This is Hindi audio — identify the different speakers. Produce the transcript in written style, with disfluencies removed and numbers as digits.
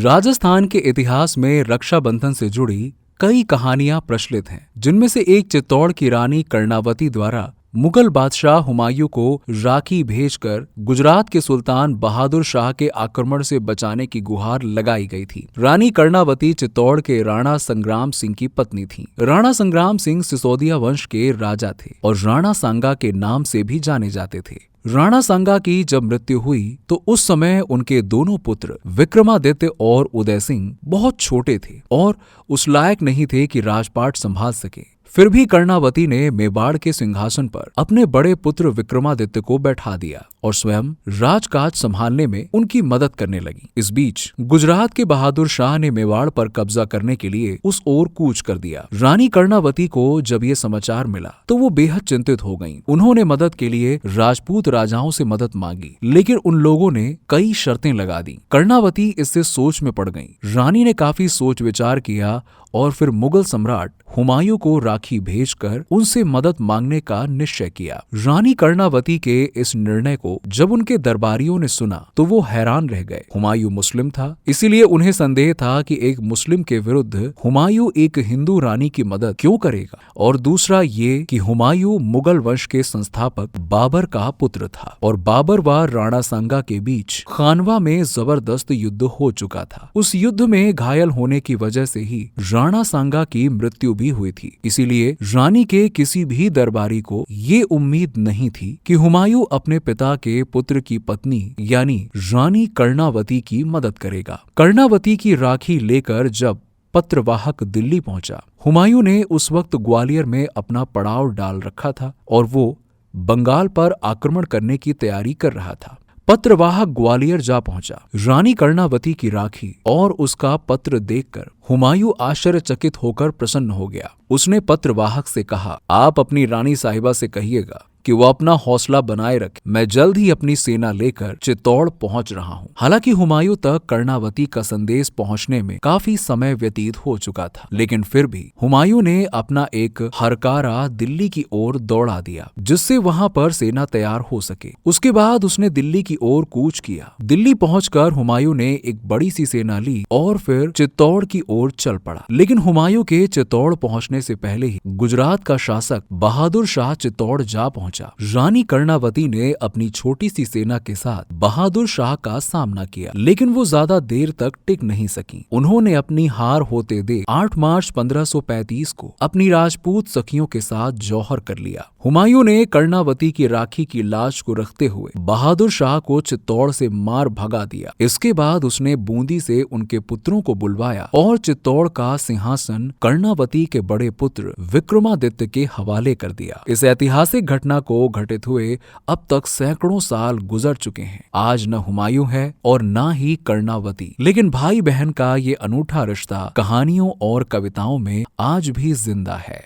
Speaker 1: राजस्थान के इतिहास में रक्षाबंधन से जुड़ी कई कहानियां प्रचलित हैं, जिनमें से एक चित्तौड़ की रानी कर्णावती द्वारा मुगल बादशाह हुमायूं को राखी भेजकर गुजरात के सुल्तान बहादुर शाह के आक्रमण से बचाने की गुहार लगाई गई थी। रानी कर्णावती चित्तौड़ के राणा संग्राम सिंह की पत्नी थीं। राणा संग्राम सिंह सिसोदिया वंश के राजा थे और राणा सांगा के नाम से भी जाने जाते थे। राणा सांगा की जब मृत्यु हुई तो उस समय उनके दोनों पुत्र विक्रमादित्य और उदय सिंह बहुत छोटे थे और उस लायक नहीं थे कि राजपाट संभाल सके। फिर भी कर्णावती ने मेवाड़ के सिंहासन पर अपने बड़े पुत्र विक्रमादित्य को बैठा दिया और स्वयं राजकाज संभालने में उनकी मदद करने लगी। इस बीच गुजरात के बहादुर शाह ने मेवाड़ पर कब्जा करने के लिए उस ओर कूच कर दिया। रानी कर्णावती को जब ये समाचार मिला तो वो बेहद चिंतित हो गईं। उन्होंने मदद के लिए राजपूत राजाओं से मदद मांगी, लेकिन उन लोगों ने कई शर्तें लगा दी। कर्णावती इससे सोच में पड़ गईं। रानी ने काफी सोच विचार किया और फिर मुगल सम्राट हुमायूं को राखी भेजकर उनसे मदद मांगने का निश्चय किया। रानी कर्णावती के इस निर्णय को जब उनके दरबारियों ने सुना तो वो हैरान रह गए। हुमायूं मुस्लिम था, इसीलिए उन्हें संदेह था कि एक मुस्लिम के विरुद्ध हुमायूं एक हिंदू रानी की मदद क्यों करेगा, और दूसरा ये कि हुमायूं मुगल वंश के संस्थापक बाबर का पुत्र था और बाबर व राणा सांगा के बीच खानवा में जबरदस्त युद्ध हो चुका था। उस युद्ध में घायल होने की वजह से ही राणा सांगा की मृत्यु भी हुई थी। इसीलिए रानी के किसी भी दरबारी को ये उम्मीद नहीं थी कि हुमायूं अपने पिता के पुत्र की पत्नी यानी रानी कर्णावती की मदद करेगा। कर्णावती की राखी लेकर जब पत्रवाहक दिल्ली पहुंचा, हुमायूं ने उस वक्त ग्वालियर में अपना पड़ाव डाल रखा था और वो बंगाल पर आक्रमण करने की तैयारी कर रहा था। पत्रवाहक ग्वालियर जा पहुंचा। रानी कर्णावती की राखी और उसका पत्र देखकर हुमायूं आश्चर्यचकित होकर प्रसन्न हो गया। उसने पत्रवाहक से कहा, आप अपनी रानी साहिबा से कहिएगा कि वो अपना हौसला बनाए रखे, मैं जल्द ही अपनी सेना लेकर चित्तौड़ पहुंच रहा हूं। हालांकि हुमायूं तक कर्णावती का संदेश पहुंचने में काफी समय व्यतीत हो चुका था, लेकिन फिर भी हुमायूं ने अपना एक हरकारा दिल्ली की ओर दौड़ा दिया, जिससे वहां पर सेना तैयार हो सके। उसके बाद उसने दिल्ली की ओर कूच किया। दिल्ली पहुंचकर हुमायूं ने एक बड़ी सी सेना ली और फिर चित्तौड़ की ओर चल पड़ा। लेकिन हुमायूं के चित्तौड़ पहुंचने से पहले ही गुजरात का शासक बहादुर शाह चित्तौड़ जा पहुंचा। रानी कर्णावती ने अपनी छोटी सी सेना के साथ बहादुर शाह का सामना किया, लेकिन वो ज्यादा देर तक टिक नहीं सकी। उन्होंने अपनी हार होते देख 8 मार्च 1535 को अपनी राजपूत सखियों के साथ जौहर कर लिया। हुमायूं ने कर्णावती की राखी की लाश को रखते हुए बहादुर शाह को चित्तौड़ से मार भगा दिया। इसके बाद उसने बूंदी से उनके पुत्रों को बुलवाया और चित्तौड़ का सिंहासन कर्णावती के बड़े पुत्र विक्रमादित्य के हवाले कर दिया। इस ऐतिहासिक घटना को घटित हुए अब तक सैकड़ों साल गुजर चुके हैं। आज न हुमायूं है और न ही कर्णावती, लेकिन भाई बहन का ये अनूठा रिश्ता कहानियों और कविताओं में आज भी जिंदा है।